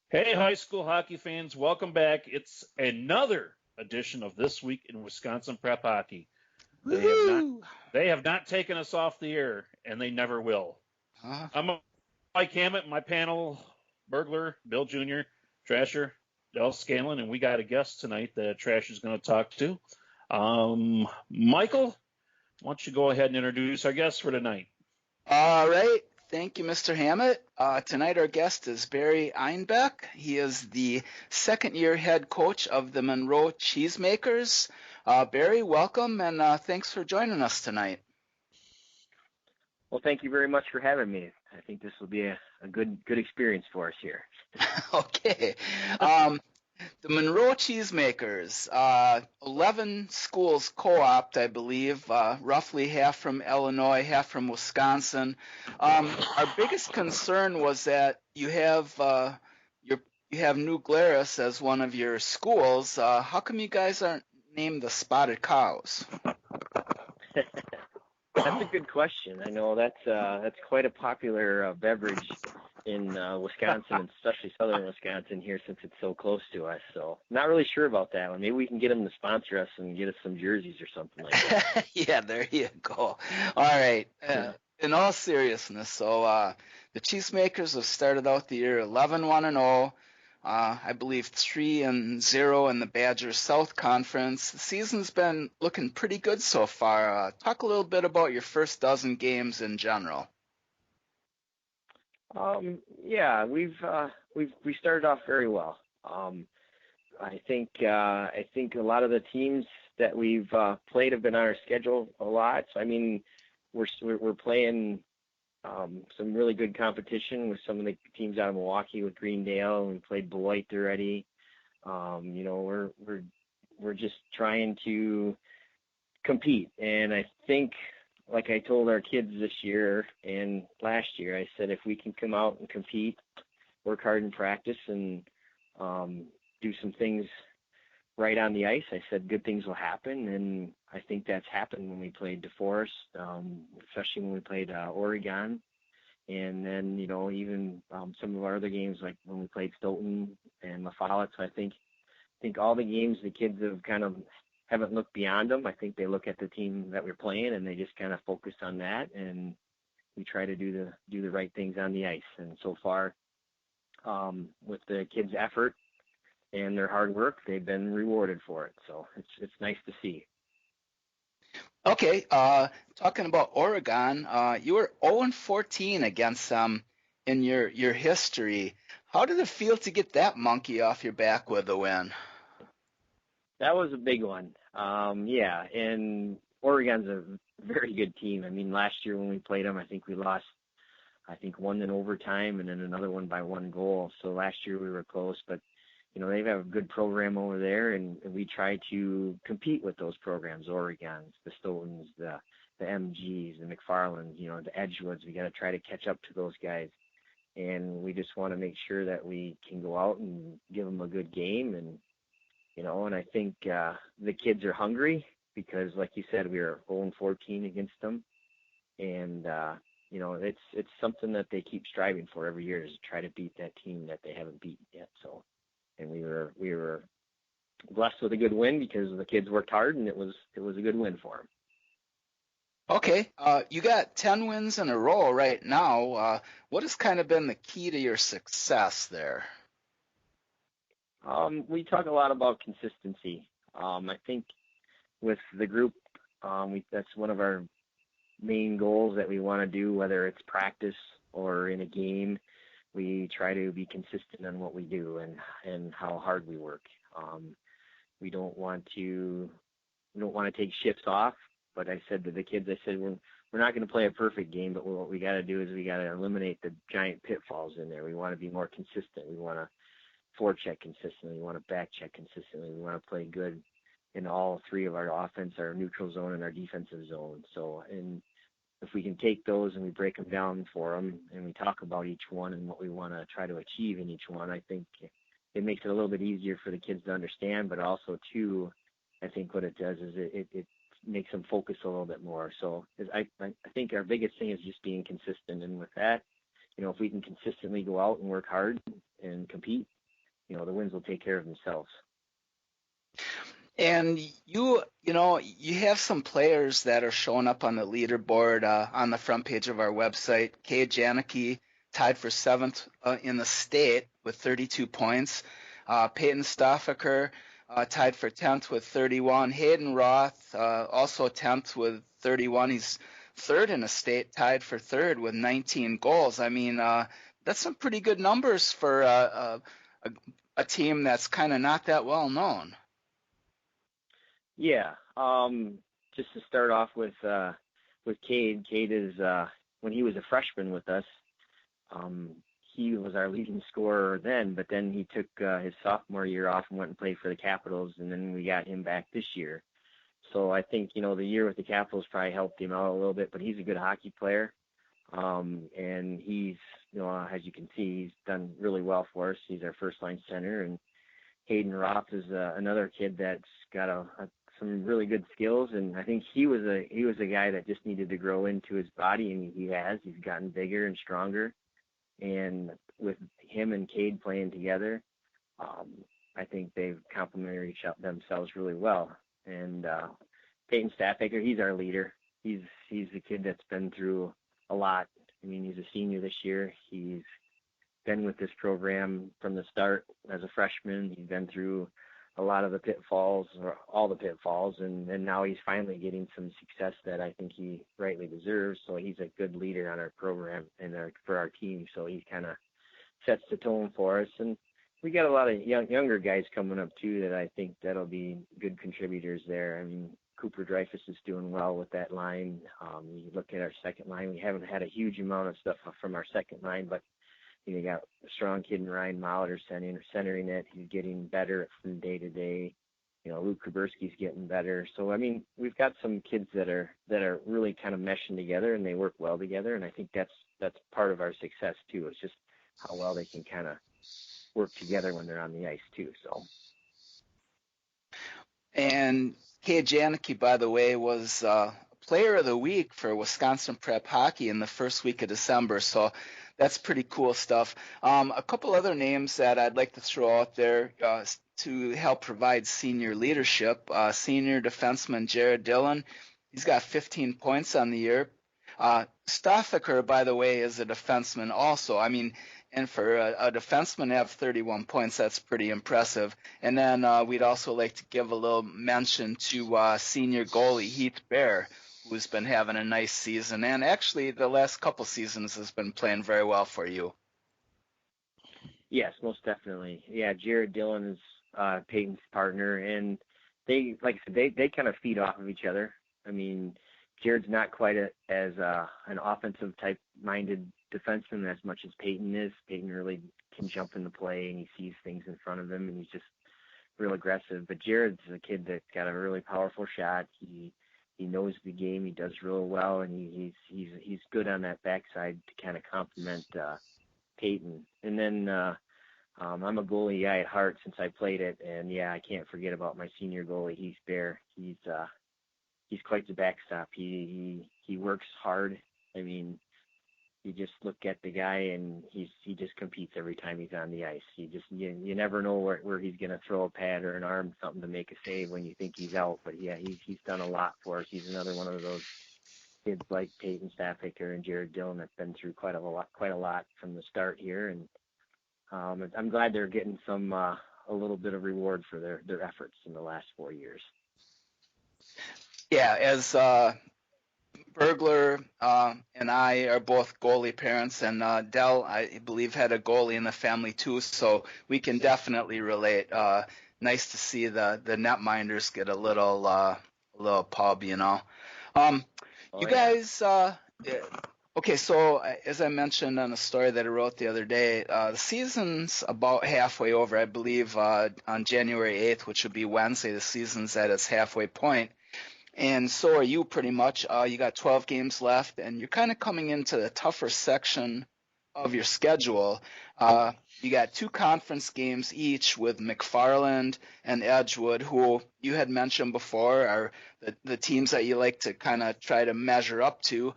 Hey, high school hockey fans, welcome back. It's another edition of This Week in Wisconsin Prep Hockey. They have not Woohoo! they have not taken us off the air, and they never will. Uh, I'm Mike Hammett, my panel, Burglar, Bill Jr., Trasher, Del Scanlon, and we got a guest tonight that Trash is going to talk to. Michael, why don't you go ahead and introduce our guest for tonight? all right. Thank you, Mr. Hammett. Tonight our guest is Barry Einbeck. He is the second-year head coach of the Monroe Cheesemakers. Barry, welcome, and thanks for joining us tonight. Well, thank you very much for having me. I think this will be a good experience for us here. Okay. The Monroe Cheesemakers, 11 schools co-opted, I believe, roughly half from Illinois, half from Wisconsin. Our biggest concern was that you have New Glarus as one of your schools. How come you guys aren't named the Spotted Cows? That's a good question. I know that's quite a popular beverage in Wisconsin, and especially southern Wisconsin here, since it's so close to us. So not really sure about that one. Maybe we can get them to sponsor us and get us some jerseys or something like that. Yeah, there you go. All right. In all seriousness, so the Cheesemakers have started out the year 11-1-0. I believe 3-0 in the Badgers South Conference. The season's been looking pretty good so far. Talk a little bit about your first dozen games in general. Yeah, we started off very well. I think a lot of the teams that we've played have been on our schedule a lot. So I mean, we're playing some really good competition with some of the teams out of Milwaukee, with Greendale, and we played Beloit already. We're just trying to compete, and I think, like I told our kids this year and last year, I said if we can come out and compete, work hard in practice, and do some things right on the ice, I said good things will happen, and I think that's happened when we played DeForest, especially when we played Oregon, and then even some of our other games, like when we played Stoughton and La Follette. So I think all the games the kids have kind of haven't looked beyond them. I think they look at the team that we're playing and they just kind of focus on that, and we try to do the right things on the ice. And so far, with the kids' effort and their hard work, they've been rewarded for it. So it's nice to see. Okay, talking about Oregon, you were 0-14 against them in your history. How did it feel to get that monkey off your back with a win? That was a big one. Yeah, and Oregon's a very good team. I mean, last year when we played them, I think we lost, one in overtime and then another one by one goal. So last year we were close, but they have a good program over there, and we try to compete with those programs, Oregon's, the Stoutons, the MGs, the McFarlands, the Edgewoods. We got to try to catch up to those guys, and we just want to make sure that we can go out and give them a good game. And I think the kids are hungry because, like you said, we were 0-14 against them, and it's something that they keep striving for every year, is to try to beat that team that they haven't beaten yet. So, and we were blessed with a good win because the kids worked hard, and it was a good win for them. Okay, you got 10 wins in a row right now. What has kind of been the key to your success there? We talk a lot about consistency. I think with the group, that's one of our main goals that we want to do, whether it's practice or in a game. We try to be consistent on what we do and how hard we work. We don't want to take shifts off. But I said to the kids, we're not going to play a perfect game, but what we got to do is we got to eliminate the giant pitfalls in there. We want to be more consistent. We want to forecheck consistently. We want to back check consistently. We want to play good in all three of our offense, our neutral zone, and our defensive zone. So, and if we can take those and we break them down for them, and we talk about each one and what we want to try to achieve in each one, I think it makes it a little bit easier for the kids to understand. But also, too, I think what it does is it makes them focus a little bit more. So I think our biggest thing is just being consistent. And with that, if we can consistently go out and work hard and compete, the wins will take care of themselves. And you have some players that are showing up on the leaderboard on the front page of our website. Cade Janicki tied for 7th in the state with 32 points. Peyton Stoffaker tied for 10th with 31. Hayden Roth also 10th with 31. He's 3rd in the state, tied for 3rd with 19 goals. I mean, that's some pretty good numbers for a team that's kind of not that well known. Yeah. Just to start off with Cade. Cade is when he was a freshman with us, he was our leading scorer then, but then he took his sophomore year off and went and played for the Capitals, and then we got him back this year. So I think, the year with the Capitals probably helped him out a little bit, but he's a good hockey player. And he's, as you can see, he's done really well for us. He's our first line center, and Hayden Roth is another kid that's got some really good skills, and I think he was a guy that just needed to grow into his body, and he has. He's gotten bigger and stronger, and with him and Cade playing together, I think they've complemented themselves really well. And Peyton Staffaker, he's our leader. He's a kid that's been through a lot. I mean, he's a senior this year. He's been with this program from the start as a freshman. He's been through a lot of the pitfalls, or all the pitfalls, and now he's finally getting some success that I think he rightly deserves. So he's a good leader on our program and for our team. So he kind of sets the tone for us. And we got a lot of younger guys coming up too that I think that'll be good contributors there. I mean, Cooper Dreyfus is doing well with that line. You look at our second line, we haven't had a huge amount of stuff from our second line, but you got a strong kid in Ryan Molitor centering it. He's getting better from day to day. Luke Kuberski's getting better. So, I mean, we've got some kids that are really kind of meshing together, and they work well together. And I think that's part of our success too. It's just how well they can kind of work together when they're on the ice too. So. And Cade Janicki, by the way, was Player of the Week for Wisconsin Prep Hockey in the first week of December. So that's pretty cool stuff. A couple other names that I'd like to throw out there to help provide senior leadership. Senior defenseman Jared Dillon, he's got 15 points on the year. Stoffaker, by the way, is a defenseman also. I mean, and for a defenseman to have 31 points, that's pretty impressive. And then we'd also like to give a little mention to senior goalie Heath Bear, who's been having a nice season, and actually the last couple seasons has been playing very well for you. Yes, most definitely. Yeah, Jared Dillon is Peyton's partner, and they, like I said, they kind of feed off of each other. I mean, Jared's not quite as an offensive type minded defenseman as much as Peyton is. Peyton really can jump into play, and he sees things in front of him, and he's just real aggressive. But Jared's a kid that's got a really powerful shot. He knows the game. He does real well, and he's good on that backside to kind of complement Peyton. And then I'm a goalie guy at heart since I played it, and yeah, I can't forget about my senior goalie, Heath Bear. He's quite the backstop. He works hard. I mean, you just look at the guy, and he just competes every time he's on the ice. You never know where he's going to throw a pad or an arm, something to make a save when you think he's out. But yeah, he's done a lot for us. He's another one of those kids like Peyton Staffaker and Jared Dillon that's been through quite a lot from the start here, and I'm glad they're getting some a little bit of reward for their efforts in the last 4 years. Yeah, as Bergler and I are both goalie parents, and Dell, I believe, had a goalie in the family too, so we can definitely relate. Nice to see the netminders get a little pub, you know. You guys, okay, so as I mentioned on a story that I wrote the other day, the season's about halfway over. I believe on January 8th, which would be Wednesday, the season's at its halfway point. And so are you pretty much. You got 12 games left, and you're kind of coming into the tougher section of your schedule. You got 2 conference games each with McFarland and Edgewood, who you had mentioned before are the teams that you like to kind of try to measure up to.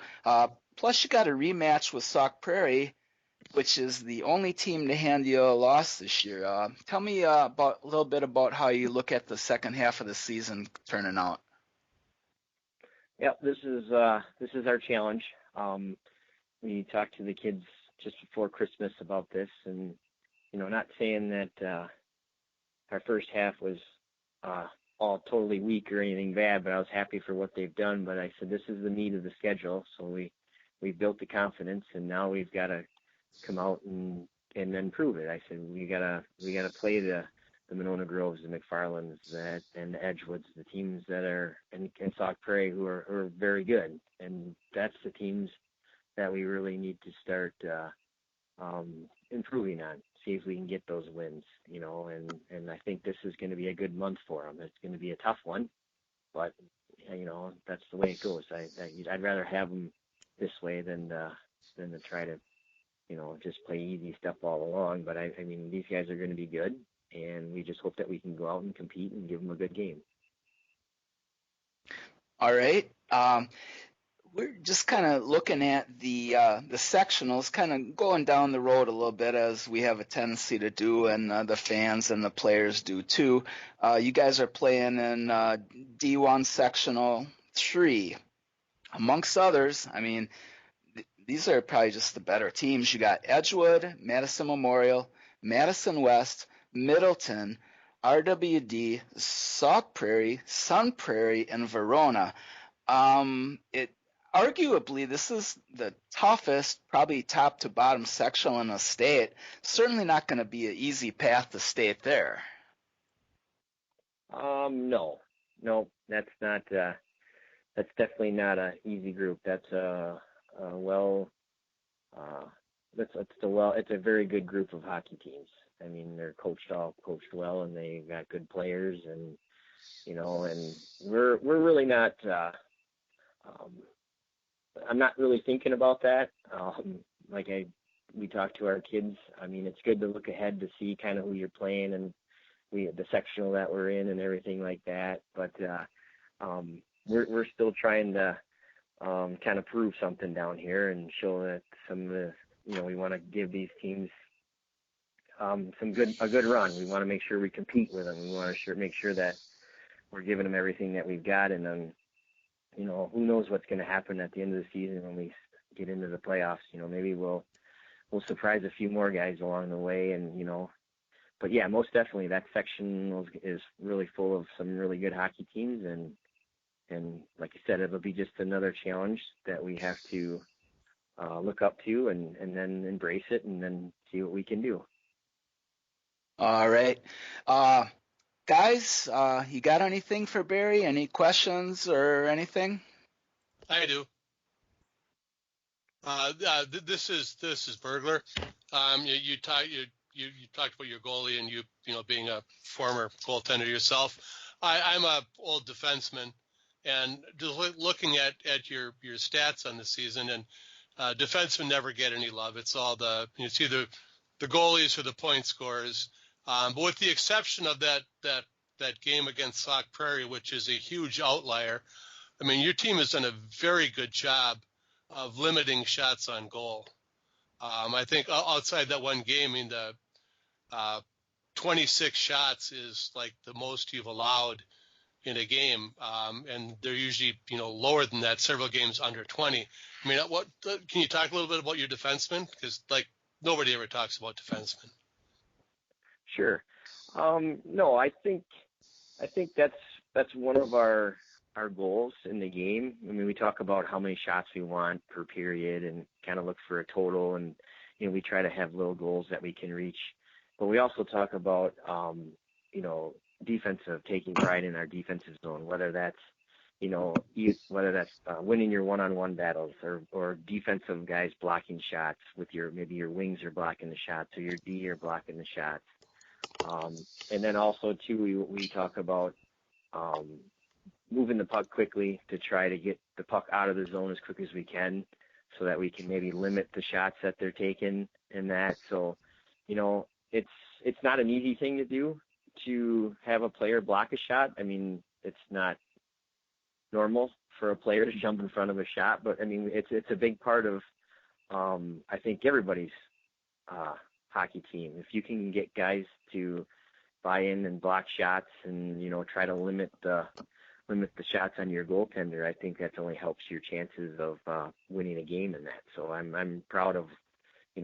Plus, you got a rematch with Sauk Prairie which is the only team to hand you a loss this year. Tell me about a little bit about how you look at the second half of the season turning out. Yep, this is our challenge. We talked to the kids just before Christmas about this, and not saying that our first half was all totally weak or anything bad, but I was happy for what they've done. But I said this is the meat of the schedule, so we built the confidence, and now we've got to come out and then prove it. I said we gotta play the Monona Groves, the McFarlands, and the Edgewoods, the teams that are in Sauk Prairie who are very good, and that's the teams that we really need to start improving on. See if we can get those wins, and I think this is going to be a good month for them. It's going to be a tough one, but that's the way it goes. I'd rather have them this way than to try to just play easy stuff all along. But I mean, these guys are going to be good, and we just hope that we can go out and compete and give them a good game. All right. We're just kind of looking at the sectionals, kind of going down the road a little bit, as we have a tendency to do, and the fans and the players do too. You guys are playing in D1 Sectional 3. Amongst others, I mean, these are probably just the better teams. You got Edgewood, Madison Memorial, Madison West, Middleton, RWD, Sauk Prairie, Sun Prairie, and Verona. Arguably, this is the toughest, probably top to bottom sectional in the state. Certainly not going to be an easy path to state there. No, that's not. That's definitely not an easy group. That's it's a very good group of hockey teams. I mean, they're coached well, and they got good players, and and we're really not. I'm not really thinking about that. We talk to our kids. I mean, it's good to look ahead to see kind of who you're playing and the sectional that we're in and everything like that. But we're still trying to kind of prove something down here and show that some of the we want to give these teams a good run. We want to make sure we compete with them. We want to make sure that we're giving them everything that we've got, and then who knows what's going to happen at the end of the season when we get into the playoffs. Maybe we'll surprise a few more guys along the way, and but yeah, most definitely that section is really full of some really good hockey teams, and like I said, it'll be just another challenge that we have to look up to and then embrace it and then see what we can do. All right. Guys, you got anything for Barry? Any questions or anything? I do. This is Burglar. You talked about your goalie and you being a former goaltender yourself. I'm a old defenseman, and just looking at your stats on the season, and defensemen never get any love. It's all it's either the goalies or the point scorers. But with the exception of that game against Sauk Prairie, which is a huge outlier, I mean, your team has done a very good job of limiting shots on goal. I think outside that one game, I mean, the 26 shots is like the most you've allowed in a game, and they're usually lower than that. Several games under 20. I mean, can you talk a little bit about your defensemen? Because nobody ever talks about defensemen. Sure. No, I think that's one of our goals in the game. I mean, we talk about how many shots we want per period and kind of look for a total, and we try to have little goals that we can reach. But we also talk about taking pride in our defensive zone, whether that's winning your one-on-one battles or defensive guys blocking shots with maybe your wings are blocking the shots or your D are blocking the shots. And then also too, we talk about moving the puck quickly to try to get the puck out of the zone as quick as we can, so that we can maybe limit the shots that they're taking and that. So, it's not an easy thing to do, to have a player block a shot. I mean, it's not normal for a player to jump in front of a shot, but I mean, it's a big part of I think everybody's hockey team. If you can get guys to buy in and block shots and, try to limit the shots on your goaltender, I think that only helps your chances of winning a game in that. So I'm proud of,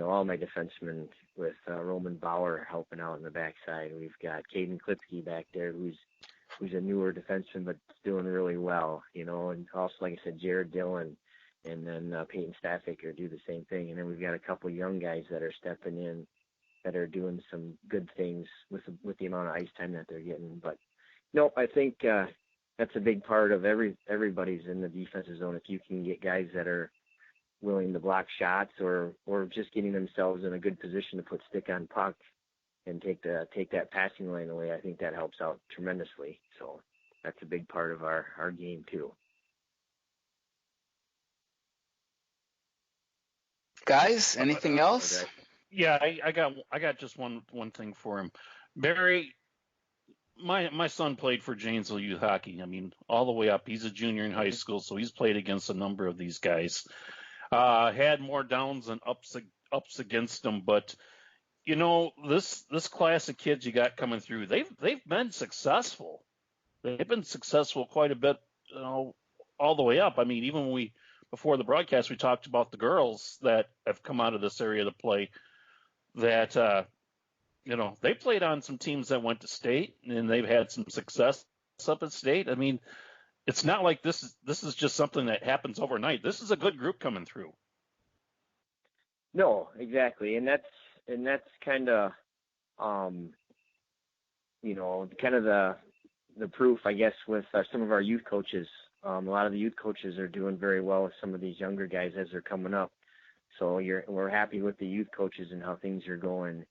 all my defensemen with Roman Bauer helping out in the backside. We've got Caden Klipke back there who's a newer defenseman but doing really well, and also, like I said, Jared Dillon, and then Peyton Staffaker do the same thing. And then we've got a couple young guys that are stepping in that are doing some good things with the amount of ice time that they're getting. But no, I think that's a big part of everybody's in the defensive zone. If you can get guys that are willing to block shots or just getting themselves in a good position to put stick on puck and take that passing lane away, I think that helps out tremendously. So that's a big part of our game too. Guys, anything else? Yeah, I got just one thing for him. Barry, my son played for Janesville Youth Hockey. I mean, all the way up. He's a junior in high school, so he's played against a number of these guys. Had more downs than ups against them, but this class of kids you got coming through, they've been successful. They've been successful quite a bit, all the way up. I mean, even when before the broadcast, we talked about the girls that have come out of this area to play that, they played on some teams that went to state and they've had some success up at state. I mean, it's not like this is just something that happens overnight. This is a good group coming through. No, exactly. And that's kind of, kind of the proof, I guess, with some of our youth coaches. A lot of the youth coaches are doing very well with some of these younger guys as they're coming up. So we're happy with the youth coaches and how things are going.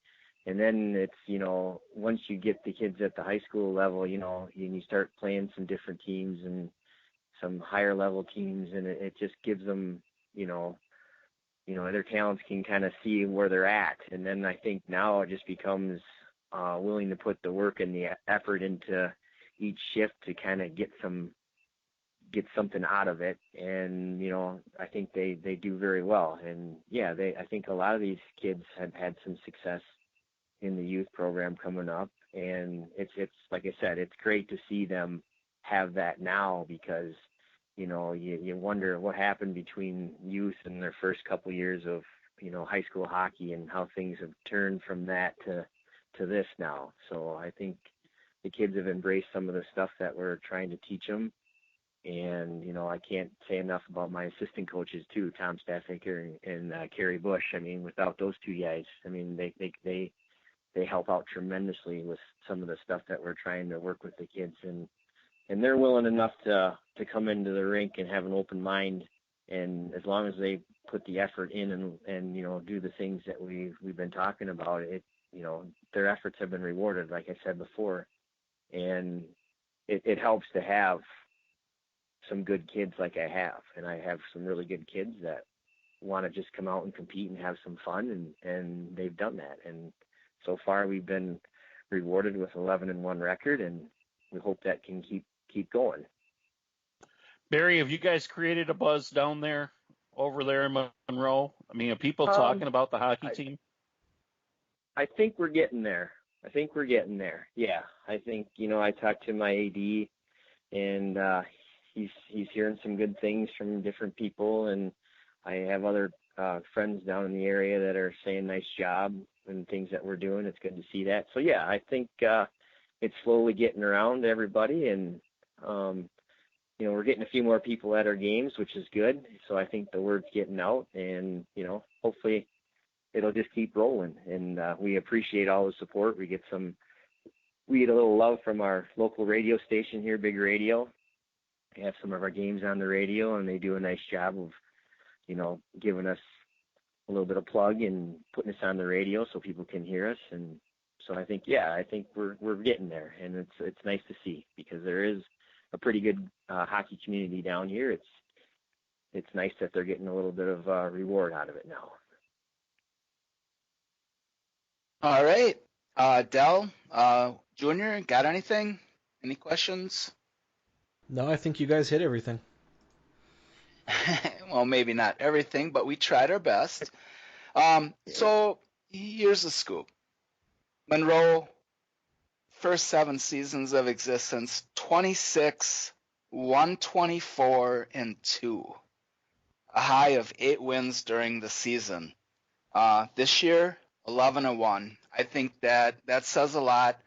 And then it's, once you get the kids at the high school level, and you start playing some different teams and some higher level teams, and it just gives them, their talents can kind of see where they're at. And then I think now it just becomes willing to put the work and the effort into each shift to kind of get something out of it. And, I think they do very well. And yeah, I think a lot of these kids have had some success in the youth program coming up. And it's like I said, it's great to see them have that now because, you wonder what happened between youth and their first couple years of, high school hockey and how things have turned from that to this now. So I think the kids have embraced some of the stuff that we're trying to teach them. And, I can't say enough about my assistant coaches too, Tom Staffaker and Kerry Bush. I mean, without those two guys, I mean, they help out tremendously with some of the stuff that we're trying to work with the kids. And they're willing enough to come into the rink and have an open mind. And as long as they put the effort in and do the things that we've been talking about, their efforts have been rewarded, like I said before. And it helps to have some good kids like I have. And I have some really good kids that want to just come out and compete and have some fun. And they've done that. And so far we've been rewarded with 11-1 record, and we hope that can keep going. Barry, have you guys created a buzz down there, over there in Monroe? I mean, are people talking about the hockey team? I think we're getting there. Yeah. I think, I talked to my AD, and he's hearing some good things from different people, and I have other friends down in the area that are saying nice job and things that we're doing. It's good to see that. So yeah, I think it's slowly getting around to everybody, and we're getting a few more people at our games, which is good. So I think the word's getting out, and hopefully it'll just keep rolling. And we appreciate all the support. We get a little love from our local radio station here, Big Radio. We have some of our games on the radio, and they do a nice job of giving us a little bit of plug and putting us on the radio so people can hear us. And so I think we're getting there, and it's nice to see, because there is a pretty good hockey community down here. It's nice that they're getting a little bit of reward out of it now. All right. Del, Junior, got anything? Any questions? No, I think you guys hit everything. Well, maybe not everything, but we tried our best. So, Here's the scoop. Monroe, first 7 seasons of existence, 26, 124, and 2. A high of 8 wins during the season. This year, 11-1. I think that says a lot.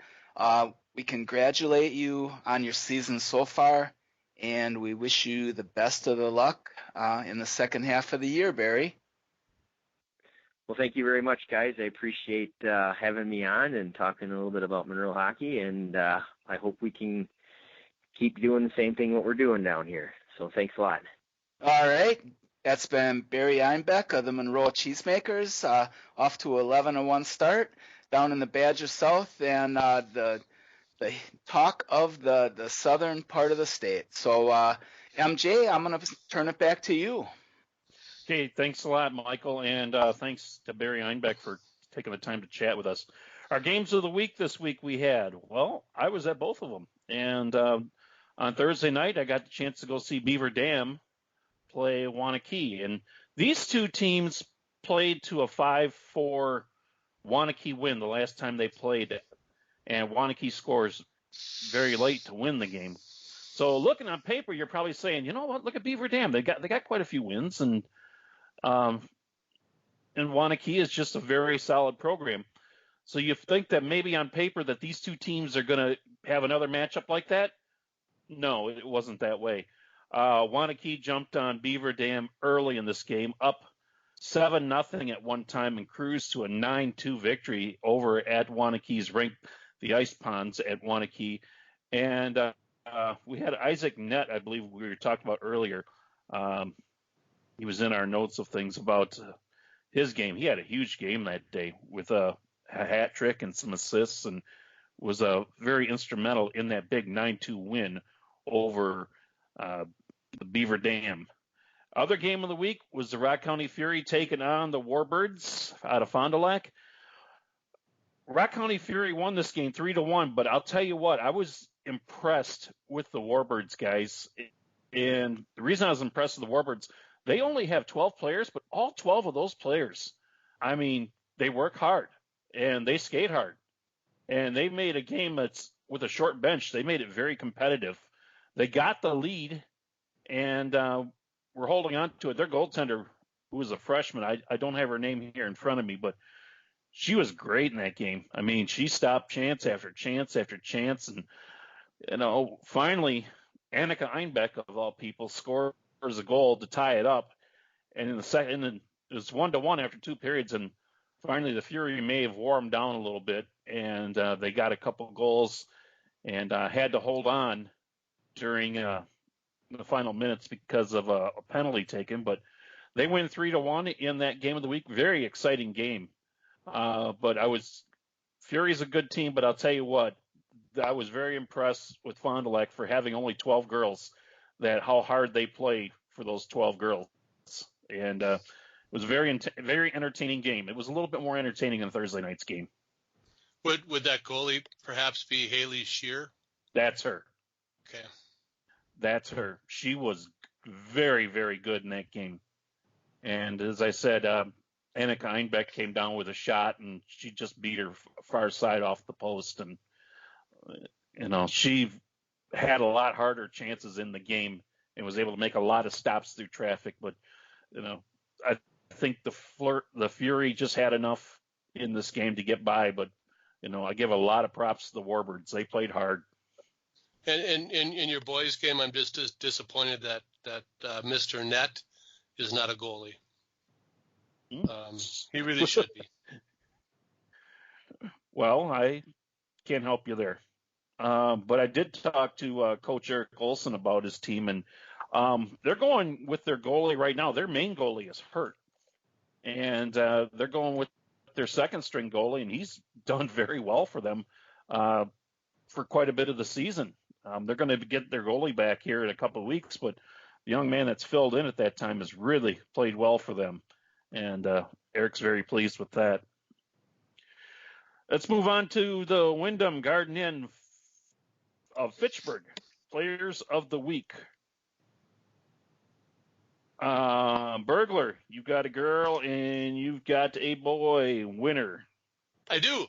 We congratulate you on your season so far, and we wish you the best of the luck in the second half of the year, Barry. Well, thank you very much, guys. I appreciate having me on and talking a little bit about Monroe hockey, and I hope we can keep doing the same thing what we're doing down here. So thanks a lot. All right. That's been Barry Einbeck of the Monroe Cheesemakers, off to 11-1 start down in the Badger South, and the talk of the southern part of the state. So, MJ, I'm going to turn it back to you. Okay, thanks a lot, Michael, and thanks to Barry Einbeck for taking the time to chat with us. Our games of the week this week we had, well, I was at both of them. And on Thursday night, I got the chance to go see Beaver Dam play Wanakee. And these two teams played to a 5-4 Wanakee win the last time they played. And Wanakee scores very late to win the game. So looking on paper, you're probably saying, you know what, look at Beaver Dam. They got quite a few wins, and Wanakee is just a very solid program. So you think that maybe on paper that these two teams are going to have another matchup like that? No, it wasn't that way. Wanakee jumped on Beaver Dam early in this game, up 7-0 at one time, and cruised to a 9-2 victory over at Wanakee's rink, the Ice Ponds at Wanakee. And we had Isaac Nett, I believe we were talking about earlier. He was in our notes of things about his game. He had a huge game that day with a hat trick and some assists, and was very instrumental in that big 9-2 win over the Beaver Dam. Other game of the week was the Rock County Fury taking on the Warbirds out of Fond du Lac. Rock County Fury won this game 3-1, but I'll tell you what, I was impressed with the Warbirds, guys. And the reason I was impressed with the Warbirds, they only have 12 players, but all 12 of those players, I mean, they work hard and they skate hard. And they made a game that's with a short bench. They made it very competitive. They got the lead, and we're holding on to it. Their goaltender, who was a freshman, I don't have her name here in front of me, but she was great in that game. I mean, she stopped chance after chance after chance. And, finally, Annika Einbeck, of all people, scores a goal to tie it up. And in the second, it was 1-1 after 2 periods. And finally, the Fury may have wore them down a little bit, and they got a couple goals and had to hold on during the final minutes because of a penalty taken. But they win 3-1 in that game of the week. Very exciting game. But Fury's a good team, but I'll tell you what, I was very impressed with Fond du Lac for having only 12 girls, how hard they play for those 12 girls. And it was a very entertaining game. It was a little bit more entertaining than Thursday night's game. Would that goalie perhaps be Haley Shear? That's her. Okay. That's her. She was very, very good in that game. And as I said, Annika Einbeck came down with a shot, and she just beat her far side off the post. And, she had a lot harder chances in the game and was able to make a lot of stops through traffic. But, I think the Fury just had enough in this game to get by. But, I give a lot of props to the Warbirds. They played hard. And in your boys' game, I'm just disappointed that Mr. Nett is not a goalie. He really should be. Well, I can't help you there. But I did talk to Coach Eric Olson about his team, and they're going with their goalie right now. Their main goalie is hurt, and they're going with their second-string goalie, and he's done very well for them for quite a bit of the season. They're going to get their goalie back here in a couple of weeks, but the young man that's filled in at that time has really played well for them, and Eric's very pleased with that. Let's move on to the Wyndham Garden Inn of Fitchburg Players of the Week. Burglar, you've got a girl and you've got a boy. Winner. I do.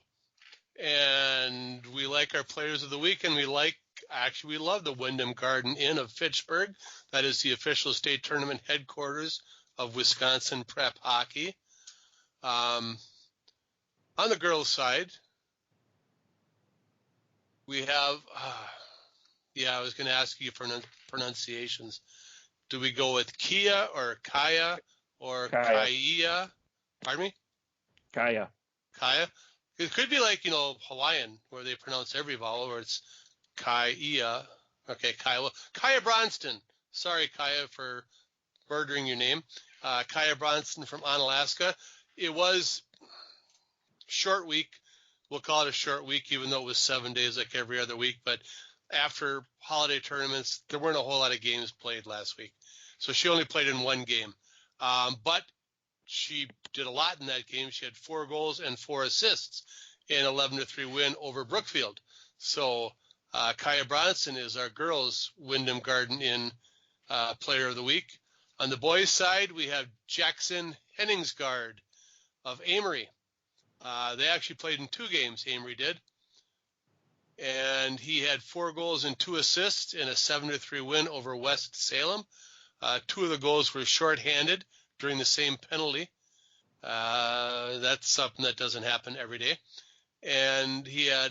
And we like our players of the week, and we love the Wyndham Garden Inn of Fitchburg. That is the official state tournament headquarters of Wisconsin Prep Hockey. On the girls' side, we have, I was going to ask you for pronunciations. Do we go with Kia or Kaya or Kaya. Kaya? Pardon me? Kaya. Kaya? It could be like, Hawaiian, where they pronounce every vowel, where it's Kaya. Okay, Kaya. Well, Kaya Bronston. Sorry, Kaya, for murdering your name. Kaya Bronston from Onalaska. It was short week. We'll call it a short week, even though it was 7 days like every other week. But after holiday tournaments, there weren't a whole lot of games played last week. So she only played in one game. But she did a lot in that game. She had 4 goals and 4 assists in 11-3 win over Brookfield. So Kaya Bronson is our girls' Wyndham Garden Inn player of the week. On the boys' side, we have Jackson Henningsgaard of Amory. They actually played in 2 games, Amory did. And he had 4 goals and 2 assists in a 7-3 win over West Salem. 2 of the goals were shorthanded during the same penalty. That's something that doesn't happen every day. And he had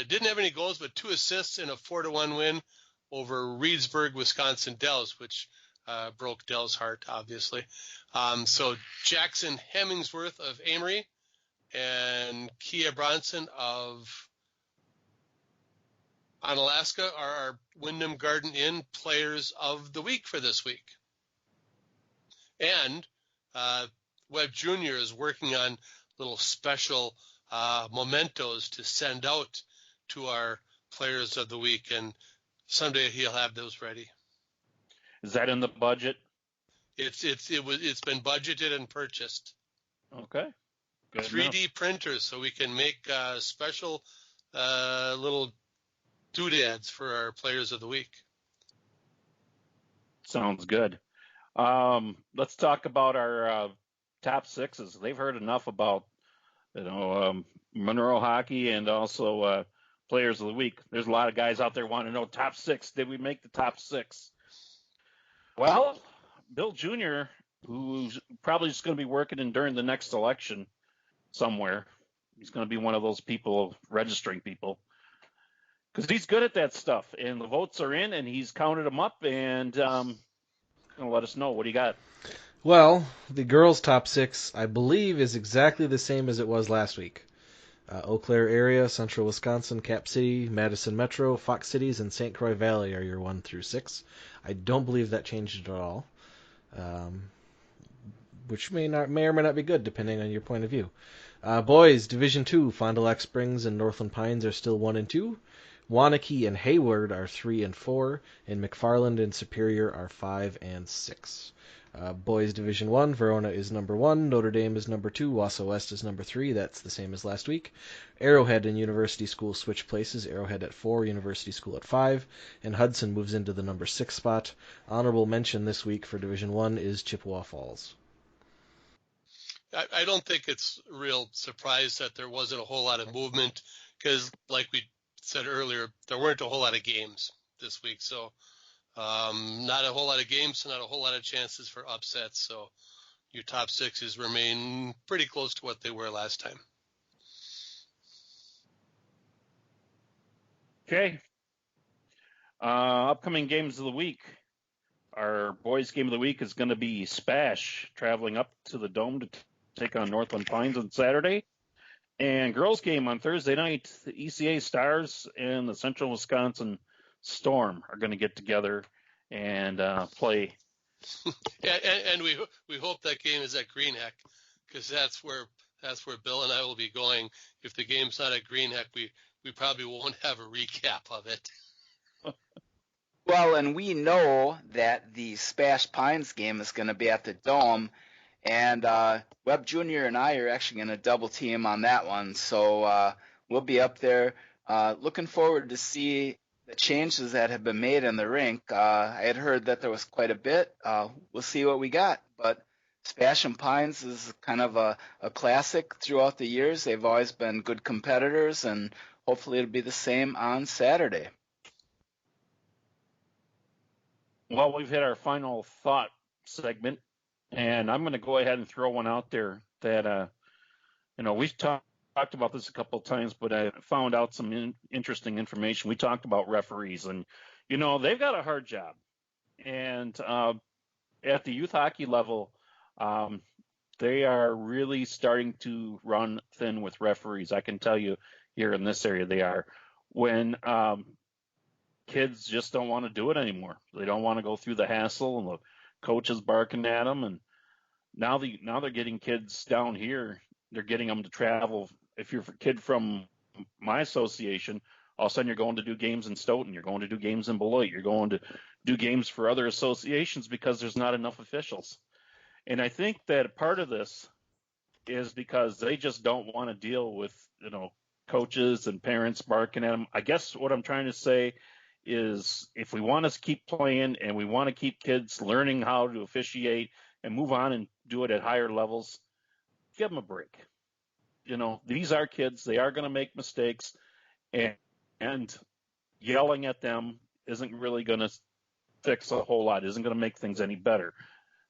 didn't have any goals, but 2 assists in a 4-1 win over Reedsburg, Wisconsin Dells, which broke Dell's heart, obviously. So Jackson Hemingsworth of Amory and Kia Bronson of Onalaska are our Wyndham Garden Inn players of the week for this week. And Webb Jr. is working on little special mementos to send out to our players of the week, and someday he'll have those ready. Is that in the budget? It's been budgeted and purchased. Okay. Good 3D enough. printers, so we can make special little doodads for our players of the week. Sounds good. Let's talk about our top 6s. They've heard enough about Monroe hockey and also players of the week. There's a lot of guys out there wanting to know top 6. Did we make the top 6? Well, Bill Jr., who's probably just going to be working during the next election somewhere. He's going to be one of those people registering people because he's good at that stuff. And the votes are in, and he's counted them up and going to let us know. What do you got? Well, the girls' top 6, I believe, is exactly the same as it was last week. Eau Claire area, Central Wisconsin, Cap City, Madison Metro, Fox Cities, and St. Croix Valley are your 1 through 6. I don't believe that changed at all, which may or may not be good, depending on your point of view. Boys, Division 2, Fond du Lac Springs and Northland Pines are still 1 and 2. Waunakee and Hayward are 3 and 4, and McFarland and Superior are 5 and 6. Boys Division 1, Verona is number 1, Notre Dame is number 2, Wausau West is number 3, that's the same as last week. Arrowhead and University School switch places, Arrowhead at 4, University School at 5, and Hudson moves into the number 6 spot. Honorable mention this week for Division 1 is Chippewa Falls. I don't think it's a real surprise that there wasn't a whole lot of movement because, like we said earlier, there weren't a whole lot of games this week. So not a whole lot of games, so not a whole lot of chances for upsets. So your top 6s remain pretty close to what they were last time. Okay. Upcoming games of the week. Our boys' game of the week is going to be Spash, traveling up to the Dome to take on Northland Pines on Saturday. And girls' game on Thursday night, the ECA Stars and the Central Wisconsin Storm are going to get together and play. And we hope that game is at Greenheck because that's where Bill and I will be going. If the game's not at Greenheck, we probably won't have a recap of it. Well, and we know that the Spash Pines game is going to be at the Dome, and Webb Jr. and I are actually going to double team on that one. So we'll be up there. Looking forward to see the changes that have been made in the rink. I had heard that there was quite a bit. We'll see what we got. But Spash and Pines is kind of a classic throughout the years. They've always been good competitors, and hopefully it'll be the same on Saturday. Well, we've hit our final thought segment, and I'm going to go ahead and throw one out there that, we've talked about this a couple of times, but I found out some interesting information. We talked about referees, and, they've got a hard job. And at the youth hockey level, they are really starting to run thin with referees. I can tell you here in this area they are. When kids just don't want to do it anymore. They don't want to go through the hassle, and the coach is barking at them. And now they're getting kids down here. They're getting them to travel. If you're a kid from my association, all of a sudden you're going to do games in Stoughton. You're going to do games in Beloit. You're going to do games for other associations because there's not enough officials. And I think that part of this is because they just don't want to deal with, coaches and parents barking at them. I guess what I'm trying to say is if we want to keep playing and we want to keep kids learning how to officiate and move on and do it at higher levels, give them a break. These are kids. They are going to make mistakes, and yelling at them isn't really going to fix a whole lot, isn't going to make things any better.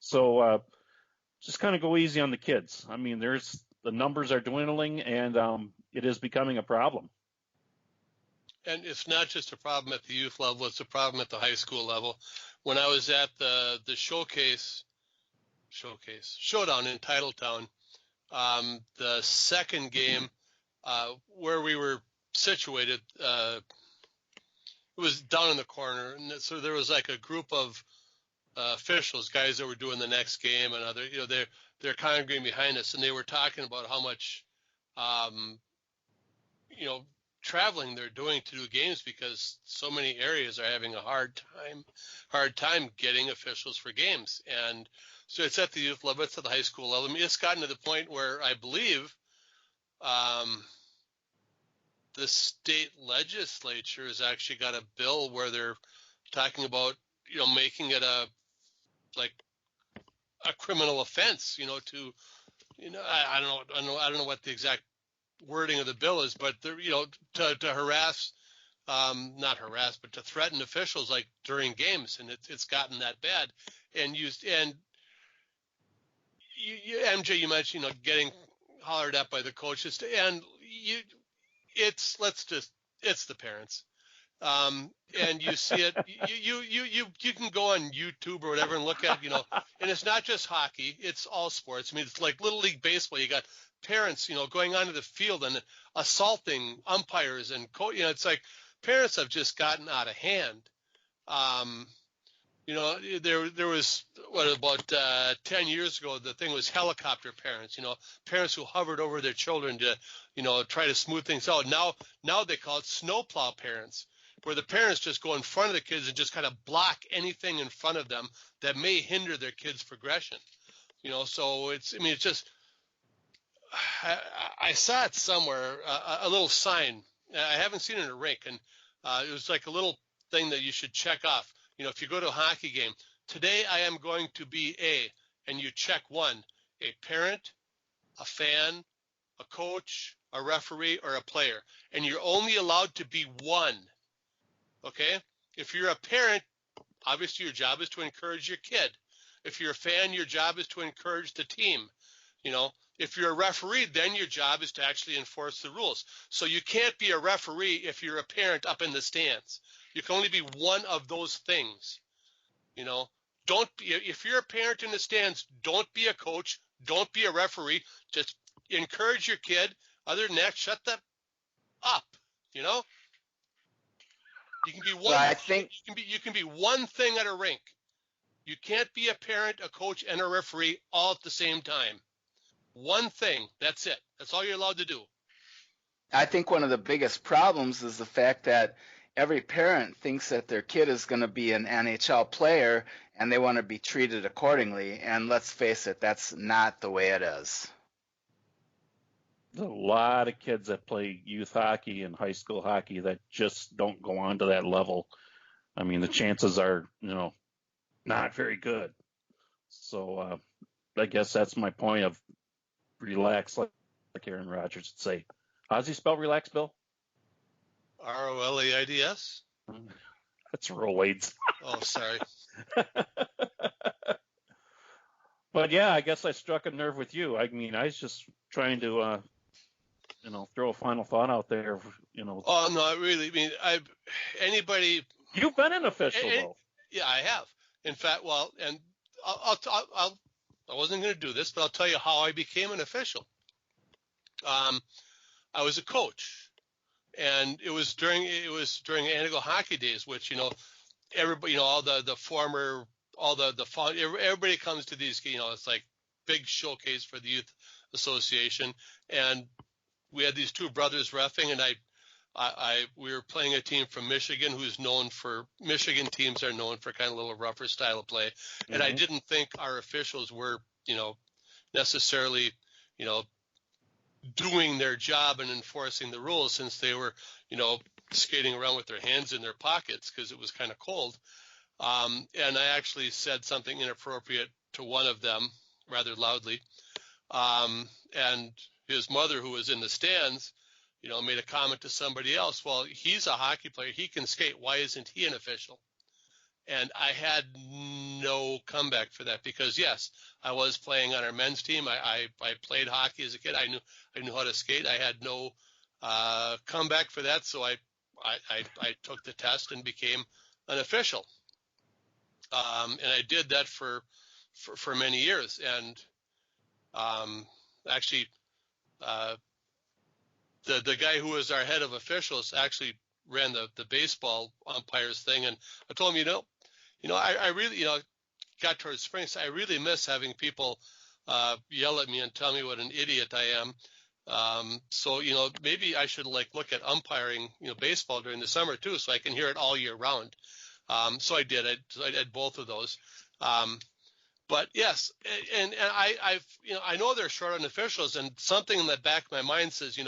So just kind of go easy on the kids. I mean, the numbers are dwindling, and it is becoming a problem. And it's not just a problem at the youth level, it's a problem at the high school level. When I was at the showdown in Titletown, the second game where we were situated, it was down in the corner. And so there was like a group of officials, guys that were doing the next game, and other, they're congregating behind us, and they were talking about how much, traveling they're doing to do games because so many areas are having a hard time getting officials for games. And so it's at the youth level, it's at the high school level. I mean, it's gotten to the point where I believe the state legislature has actually got a bill where they're talking about, making it a criminal offense, I don't know what the exact wording of the bill is, but to harass, not harass, but to threaten officials like during games, and it's gotten that bad. And MJ, you mentioned getting hollered at by the coaches, and it's the parents. And you see it, you can go on YouTube or whatever and look at, and it's not just hockey, it's all sports. I mean, it's like Little League Baseball. You got parents, going onto the field and assaulting umpires and it's like parents have just gotten out of hand. There was about 10 years ago, the thing was helicopter parents, parents who hovered over their children to, try to smooth things out. Now they call it snowplow parents, where the parents just go in front of the kids and just kind of block anything in front of them that may hinder their kids' progression. So it's just, I saw it somewhere, a little sign. I haven't seen it in a rink, and it was like a little thing that you should check off. If you go to a hockey game, today I am going to be and you check one, a parent, a fan, a coach, a referee, or a player, and you're only allowed to be one. Okay? If you're a parent, obviously your job is to encourage your kid. If you're a fan, your job is to encourage the team. If you're a referee, then your job is to actually enforce the rules. So you can't be a referee if you're a parent up in the stands. You can only be one of those things. If you're a parent in the stands, don't be a coach, don't be a referee. Just encourage your kid. Other than that, shut that up. You can be one. Well, I think you can be one thing at a rink. You can't be a parent, a coach, and a referee all at the same time. One thing. That's it. That's all you're allowed to do. I think one of the biggest problems is the fact that every parent thinks that their kid is going to be an NHL player and they want to be treated accordingly. And let's face it, that's not the way it is. a lot of kids that play youth hockey and high school hockey that just don't go on to that level. I mean, the chances are, not very good. So I guess that's my point of relax, like Aaron Rodgers would say. How does he spell relax, Bill? ROLAIDS? That's roids. Oh, sorry. But yeah, I guess I struck a nerve with you. I mean, I was just trying to, throw a final thought out there. Oh no, really. I mean, anybody. You've been an official though. Yeah, I have. In fact, well, and I wasn't going to do this, but I'll tell you how I became an official. I was a coach, and it was during Antigo hockey days, which everybody, all the former, everybody comes to these. It's like big showcase for the youth association, and we had these two brothers reffing, and we were playing a team from Michigan Michigan teams are known for kind of a little rougher style of play. And I didn't think our officials were, necessarily, doing their job and enforcing the rules, since they were, skating around with their hands in their pockets because it was kind of cold. And I actually said something inappropriate to one of them rather loudly. And his mother, who was in the stands, made a comment to somebody else. Well, he's a hockey player. He can skate. Why isn't he an official? And I had no comeback for that because, yes, I was playing on our men's team. I played hockey as a kid. I knew how to skate. I had no comeback for that, so I took the test and became an official. And I did that for many years. And actually, the guy who was our head of officials actually ran the baseball umpires thing, and I told him, I really, got towards spring, so I really miss having people yell at me and tell me what an idiot I am. So maybe I should look at umpiring, baseball during the summer too, so I can hear it all year round. So I did. I did both of those. But yes, and I know they're short on officials, and something in the back of my mind says,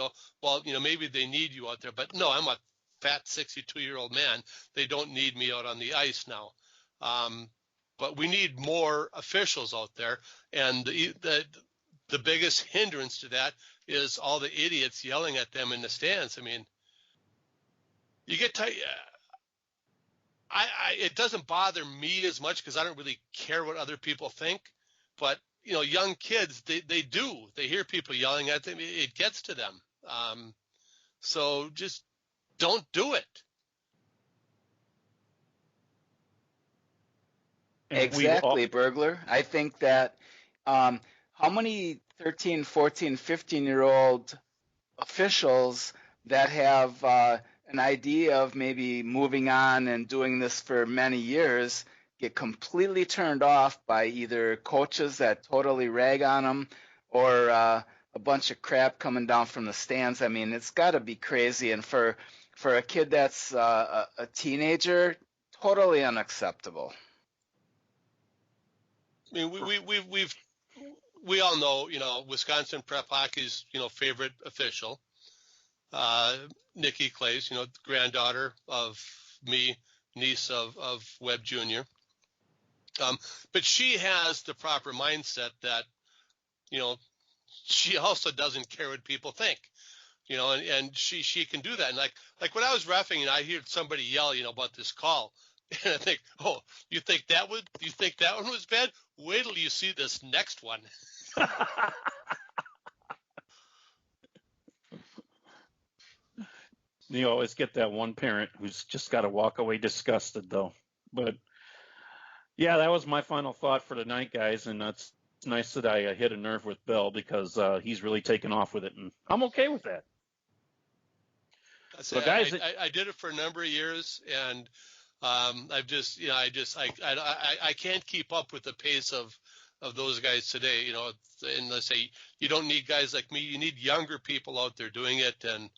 maybe they need you out there. But no, I'm a fat 62-year-old man. They don't need me out on the ice now. But we need more officials out there, and the biggest hindrance to that is all the idiots yelling at them in the stands. I mean, you get tired. It doesn't bother me as much because I don't really care what other people think. But, young kids, they do. They hear people yelling at them. It gets to them. So just don't do it. Exactly, Burglar. I think that how many 13, 14, 15-year-old officials that have an idea of maybe moving on and doing this for many years get completely turned off by either coaches that totally rag on them or a bunch of crap coming down from the stands. I mean, it's got to be crazy. And for a kid that's a teenager, totally unacceptable. I mean, we all know, Wisconsin prep hockey's, favorite official. Nikki Clays, granddaughter of me, niece of Webb Jr. But she has the proper mindset that, she also doesn't care what people think, and she can do that. And like when I was reffing and I heard somebody yell, about this call, and I think, oh, you think that one was bad? Wait till you see this next one. You always get that one parent who's just got to walk away disgusted, though. But yeah, that was my final thought for tonight, guys. And it's nice that I hit a nerve with Bill because he's really taken off with it, and I'm okay with that. So guys, I did it for a number of years, and I've just, I can't keep up with the pace of those guys today. And let's say you don't need guys like me. You need younger people out there doing it, and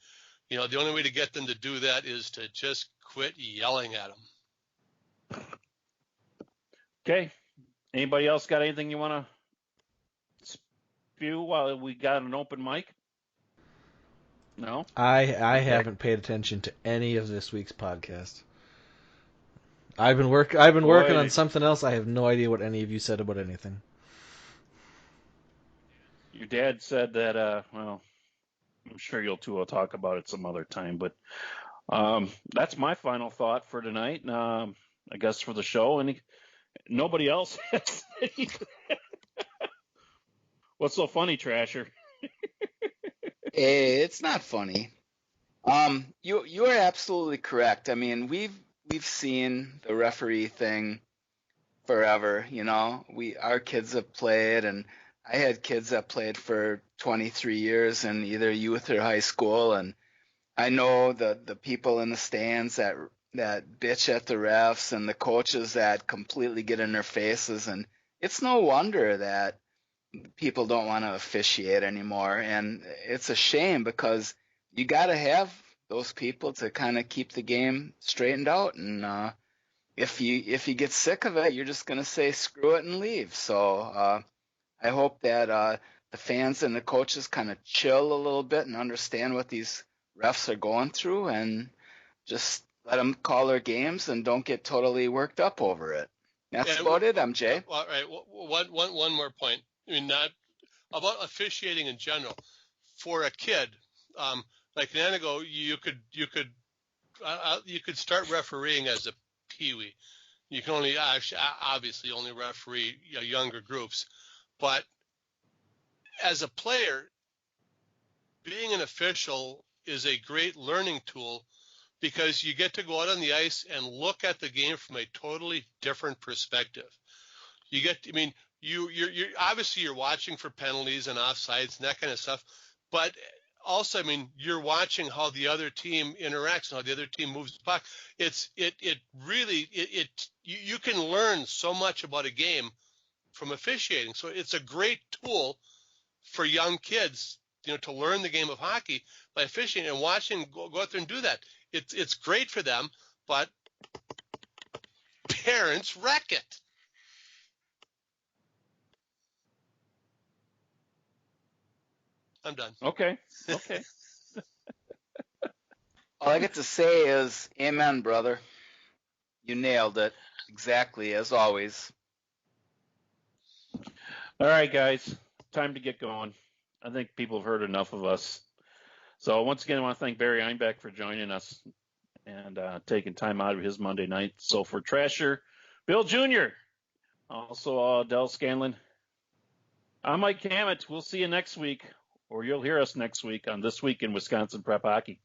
the only way to get them to do that is to just quit yelling at them. Okay. Anybody else got anything you want to spew while we got an open mic? No? I Okay. haven't paid attention to any of this week's podcast. I've been working on Boy, something else. I have no idea what any of you said about anything. your dad said that, well, I'm sure you'll two will talk about it some other time, but that's my final thought for tonight. I guess for the show, and nobody else has anything. What's so funny, Trasher? It's not funny. You are absolutely correct. I mean, we've seen the referee thing forever. Our kids have played, and I had kids that played for 23 years in either youth or high school, and I know the people in the stands that bitch at the refs and the coaches that completely get in their faces, and it's no wonder that people don't want to officiate anymore. And it's a shame because you got to have those people to kind of keep the game straightened out. And if you get sick of it, you're just going to say screw it and leave. So I hope that the fans and the coaches kind of chill a little bit and understand what these refs are going through, and just let them call their games and don't get totally worked up over it. That's about it, MJ. All right. One more point. I mean, not about officiating in general. For a kid, like an ago, you could start refereeing as a peewee. You can only obviously only referee younger groups, but as a player, being an official is a great learning tool because you get to go out on the ice and look at the game from a totally different perspective. You're obviously you're watching for penalties and offsides and that kind of stuff, but also, I mean, you're watching how the other team interacts and how the other team moves the puck. You can learn so much about a game from officiating. So it's a great tool for young kids, to learn the game of hockey by officiating and watching go out there and do that. It's great for them, but parents wreck it. I'm done. Okay. All I get to say is amen, brother. You nailed it. Exactly, as always. All right, guys. Time to get going. I think people have heard enough of us. So once again, I want to thank Barry Einbeck for joining us and taking time out of his Monday night. So for Trasher, Bill Jr., also Del Scanlon, I'm Mike Hammett. We'll see you next week, or you'll hear us next week on This Week in Wisconsin Prep Hockey.